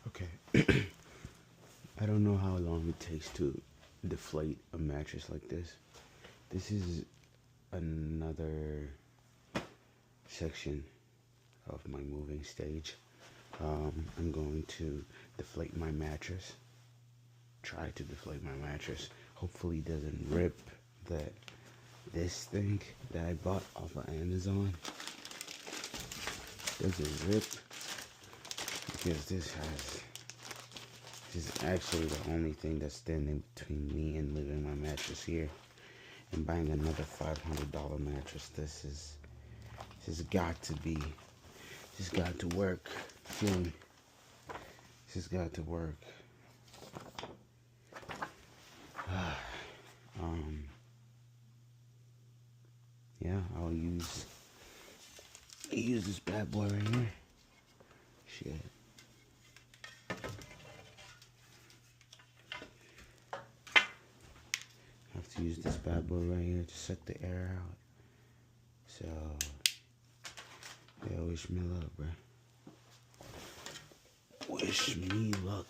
Okay. I don't know how long it takes to deflate a mattress like this. This is another section of my moving stage. I'm going to deflate my mattress. Try to deflate my mattress. Hopefully it doesn't rip this thing that I bought off of Amazon. Doesn't rip because this is actually the only thing that's standing between me and leaving my mattress here and buying another $500 mattress. This has got to be, this has got to work. Feel me? This has got to work. Yeah, I'll use this bad boy right here. Shit. Have to use this bad boy right here to suck the air out. So, yeah, wish me luck, bro. Wish me luck.